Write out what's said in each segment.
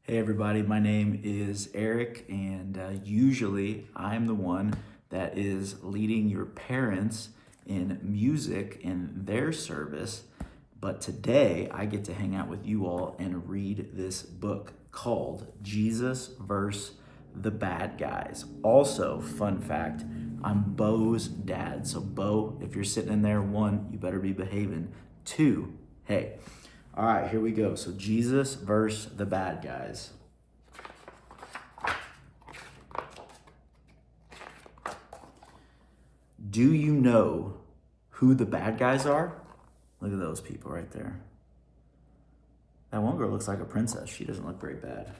Hey everybody, my name is Eric, and usually I'm the one that is leading your parents in music in their service. But today I get to hang out with you all and read this book called Jesus vs. the Bad Guys. Also, fun fact, I'm Bo's dad. So Bo, if you're sitting in there, one, you better be behaving. Two, hey. All right, here we go. So Jesus versus the bad guys. Do you know who the bad guys are? Look at those people right there. That one girl looks like a princess. She doesn't look very bad.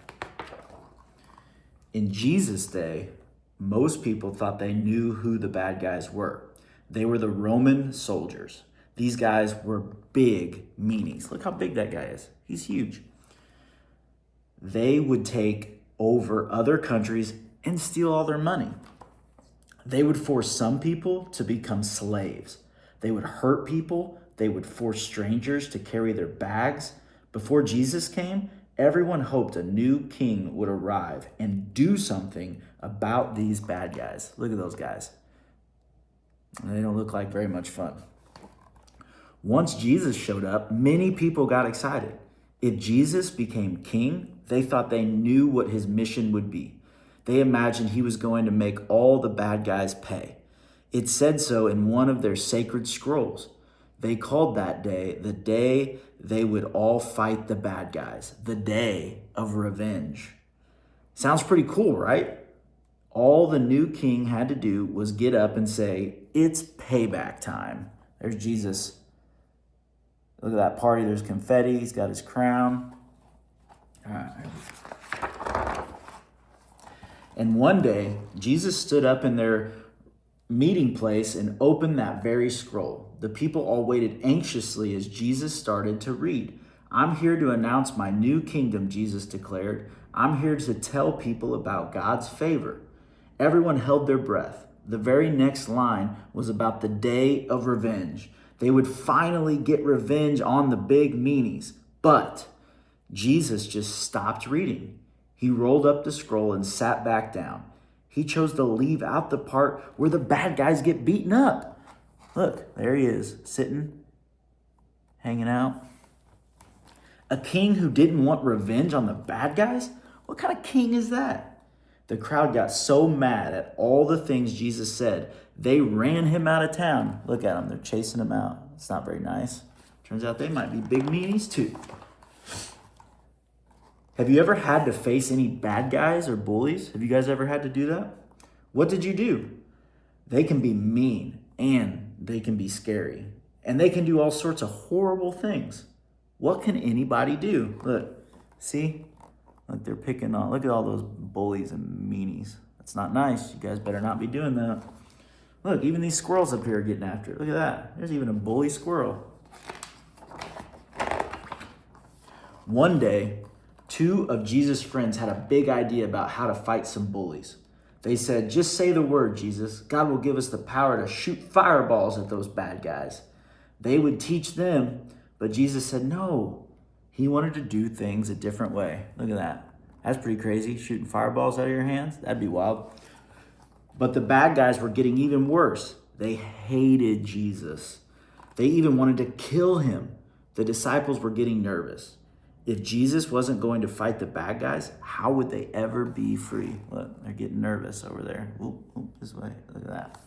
In Jesus' day, most people thought they knew who the bad guys were. They were the Roman soldiers. These guys were big meanies. Look how big that guy is. He's huge. They would take over other countries and steal all their money. They would force some people to become slaves. They would hurt people. They would force strangers to carry their bags. Before Jesus came, everyone hoped a new king would arrive and do something about these bad guys. Look at those guys. They don't look like very much fun. Once Jesus showed up, many people got excited. If Jesus became king, they thought they knew what his mission would be. They imagined he was going to make all the bad guys pay. It said so in one of their sacred scrolls. They called that day the day they would all fight the bad guys, the day of revenge. Sounds pretty cool, right? All the new king had to do was get up and say, "It's payback time." There's Jesus. Look at that party. There's confetti. He's got his crown. All right. And one day, Jesus stood up in their meeting place and opened that very scroll. The people all waited anxiously as Jesus started to read. "I'm here to announce my new kingdom," Jesus declared. "I'm here to tell people about God's favor." Everyone held their breath. The very next line was about the day of revenge. They would finally get revenge on the big meanies. But Jesus just stopped reading. He rolled up the scroll and sat back down. He chose to leave out the part where the bad guys get beaten up. Look, there he is, sitting, hanging out. A king who didn't want revenge on the bad guys? What kind of king is that? The crowd got so mad at all the things Jesus said, they ran him out of town. Look at them, they're chasing him out. It's not very nice. Turns out they might be big meanies too. Have you ever had to face any bad guys or bullies? Have you guys ever had to do that? What did you do? They can be mean and they can be scary. And they can do all sorts of horrible things. What can anybody do? Look, see? Look, they're picking on. Look at all those bullies and meanies. That's not nice. You guys better not be doing that. Look, even these squirrels up here are getting after it. Look at that. There's even a bully squirrel. One day, two of Jesus' friends had a big idea about how to fight some bullies. They said, "Just say the word, Jesus. God will give us the power to shoot fireballs at those bad guys." They would teach them, but Jesus said no. He wanted to do things a different way. Look at that. That's pretty crazy, shooting fireballs out of your hands. That'd be wild. But the bad guys were getting even worse. They hated Jesus. They even wanted to kill him. The disciples were getting nervous. If Jesus wasn't going to fight the bad guys, how would they ever be free? Look, they're getting nervous over there. Ooh, this way. Look at that.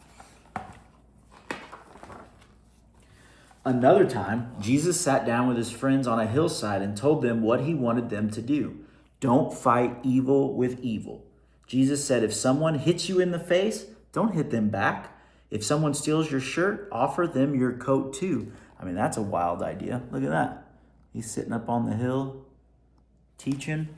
Another time, Jesus sat down with his friends on a hillside and told them what he wanted them to do. Don't fight evil with evil. Jesus said, if someone hits you in the face, don't hit them back. If someone steals your shirt, offer them your coat too. I mean, that's a wild idea. Look at that. He's sitting up on the hill, teaching.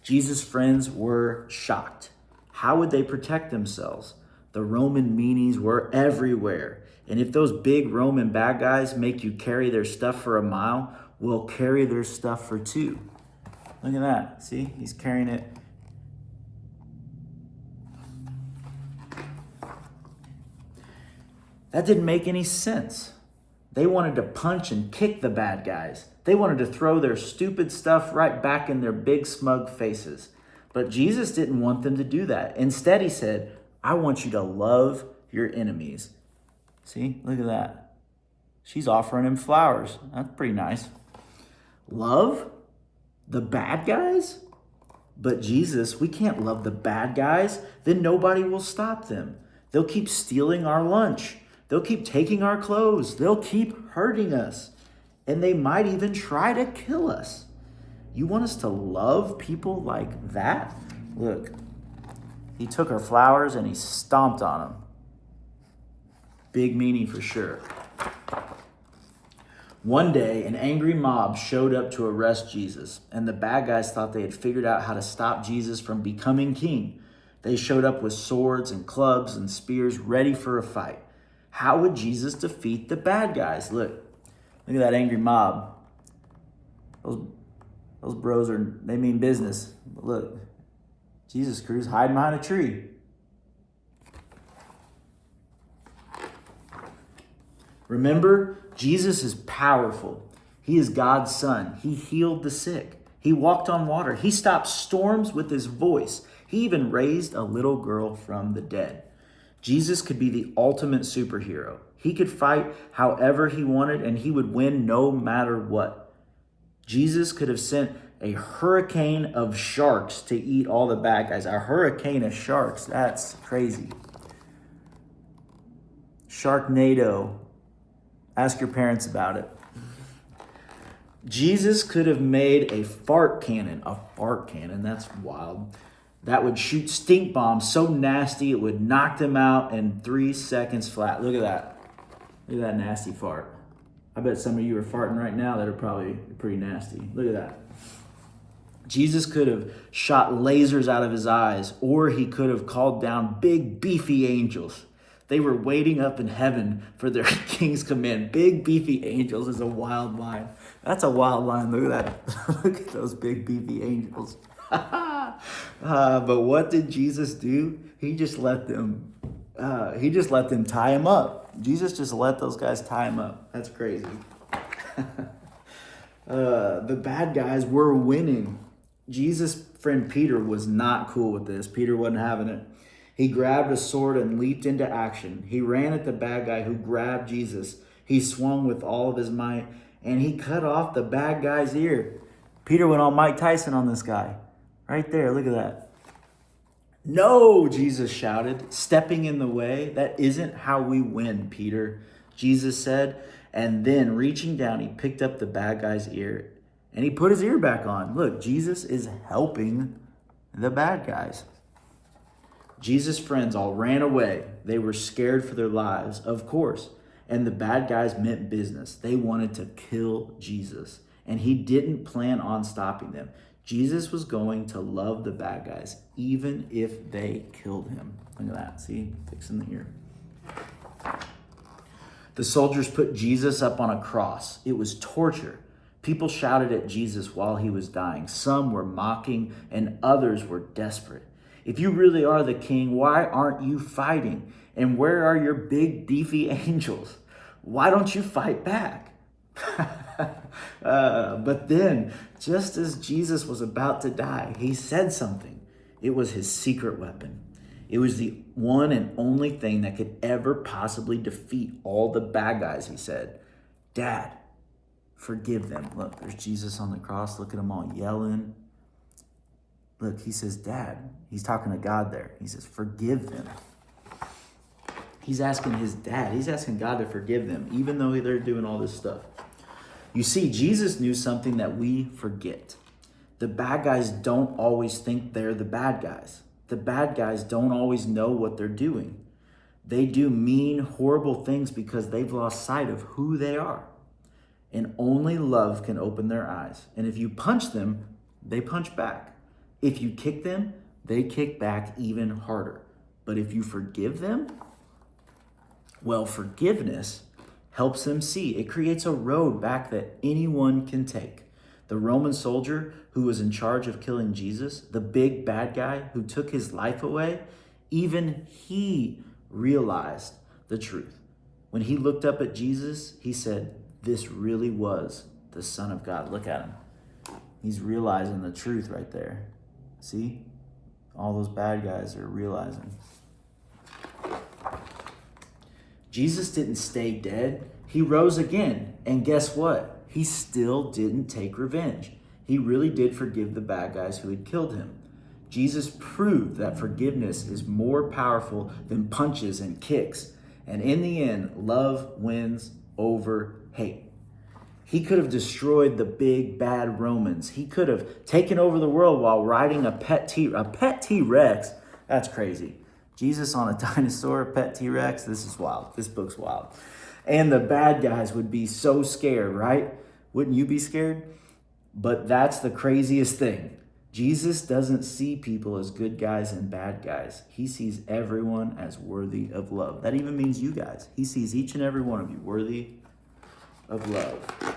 Jesus' friends were shocked. How would they protect themselves? The Roman meanies were everywhere. And if those big Roman bad guys make you carry their stuff for a mile, we'll carry their stuff for 2. Look at that. See, he's carrying it. That didn't make any sense. They wanted to punch and kick the bad guys. They wanted to throw their stupid stuff right back in their big smug faces. But Jesus didn't want them to do that. Instead, he said, I want you to love your enemies. See, look at that. She's offering him flowers. That's pretty nice. Love the bad guys? But Jesus, we can't love the bad guys. Then nobody will stop them. They'll keep stealing our lunch. They'll keep taking our clothes. They'll keep hurting us. And they might even try to kill us. You want us to love people like that? Look, he took her flowers and he stomped on them. Big meaning for sure. One day, an angry mob showed up to arrest Jesus, and the bad guys thought they had figured out how to stop Jesus from becoming king. They showed up with swords and clubs and spears ready for a fight. How would Jesus defeat the bad guys? Look at that angry mob. Those bros they mean business. But look, Jesus crew's hiding behind a tree. Remember, Jesus is powerful. He is God's son. He healed the sick. He walked on water. He stopped storms with his voice. He even raised a little girl from the dead. Jesus could be the ultimate superhero. He could fight however he wanted, and he would win no matter what. Jesus could have sent a hurricane of sharks to eat all the bad guys. A hurricane of sharks. That's crazy. Sharknado. Ask your parents about it. Jesus could have made a fart cannon. A fart cannon, that's wild. That would shoot stink bombs so nasty it would knock them out in 3 seconds flat. Look at that. Look at that nasty fart. I bet some of you are farting right now that are probably pretty nasty. Look at that. Jesus could have shot lasers out of his eyes, or he could have called down big beefy angels. They were waiting up in heaven for their king's command. Big beefy angels is a wild line. That's a wild line. Look at that. Look at those big beefy angels. But what did Jesus do? He just let them tie him up. Jesus just let those guys tie him up. That's crazy. The bad guys were winning. Jesus' friend Peter was not cool with this. Peter wasn't having it. He grabbed a sword and leaped into action. He ran at the bad guy who grabbed Jesus. He swung with all of his might, and he cut off the bad guy's ear. Peter went all Mike Tyson on this guy. Right there, look at that. No, Jesus shouted, stepping in the way. That isn't how we win, Peter, Jesus said. And then reaching down, he picked up the bad guy's ear and he put his ear back on. Look, Jesus is helping the bad guys. Jesus' friends all ran away. They were scared for their lives, of course. And the bad guys meant business. They wanted to kill Jesus. And he didn't plan on stopping them. Jesus was going to love the bad guys, even if they killed him. Look at that. See? Fixing the ear. The soldiers put Jesus up on a cross. It was torture. People shouted at Jesus while he was dying. Some were mocking, and others were desperate. If you really are the king, why aren't you fighting? And where are your big, beefy angels? Why don't you fight back? But then, just as Jesus was about to die, he said something. It was his secret weapon. It was the one and only thing that could ever possibly defeat all the bad guys, he said. Dad, forgive them. Look, there's Jesus on the cross. Look at them all yelling. Look, he says, Dad. He's talking to God there. He says, forgive them. He's asking his dad. He's asking God to forgive them, even though they're doing all this stuff. You see, Jesus knew something that we forget. The bad guys don't always think they're the bad guys. The bad guys don't always know what they're doing. They do mean, horrible things because they've lost sight of who they are. And only love can open their eyes. And if you punch them, they punch back. If you kick them, they kick back even harder. But if you forgive them, well, forgiveness helps them see. It creates a road back that anyone can take. The Roman soldier who was in charge of killing Jesus, the big bad guy who took his life away, even he realized the truth. When he looked up at Jesus, he said, this really was the Son of God. Look at him. He's realizing the truth right there. See? All those bad guys are realizing. Jesus didn't stay dead. He rose again. And guess what? He still didn't take revenge. He really did forgive the bad guys who had killed him. Jesus proved that forgiveness is more powerful than punches and kicks. And in the end, love wins over hate. He could have destroyed the big bad Romans. He could have taken over the world while riding a pet T-Rex. That's crazy. Jesus on a dinosaur, a pet T-Rex. This is wild. This book's wild. And the bad guys would be so scared, right? Wouldn't you be scared? But that's the craziest thing. Jesus doesn't see people as good guys and bad guys. He sees everyone as worthy of love. That even means you guys. He sees each and every one of you worthy of love.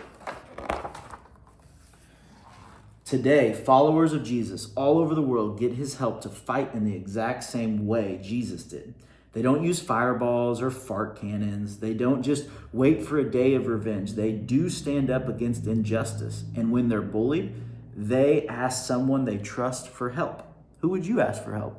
Today, followers of Jesus all over the world get his help to fight in the exact same way Jesus did. They don't use fireballs or fart cannons. They don't just wait for a day of revenge. They do stand up against injustice. And when they're bullied, they ask someone they trust for help. Who would you ask for help?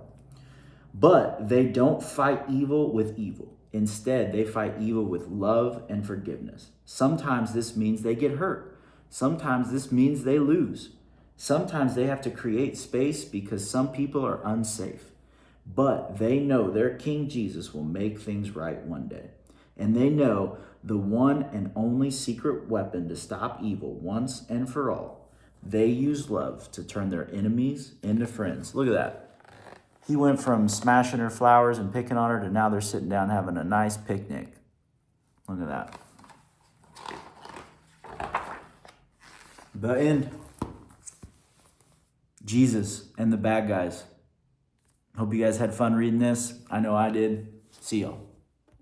But they don't fight evil with evil. Instead, they fight evil with love and forgiveness. Sometimes this means they get hurt. Sometimes this means they lose. Sometimes they have to create space because some people are unsafe. But they know their King Jesus will make things right one day. And they know the one and only secret weapon to stop evil once and for all. They use love to turn their enemies into friends. Look at that. He went from smashing her flowers and picking on her to now they're sitting down having a nice picnic. Look at that. The end. Jesus and the bad guys. Hope you guys had fun reading this. I know I did. See y'all.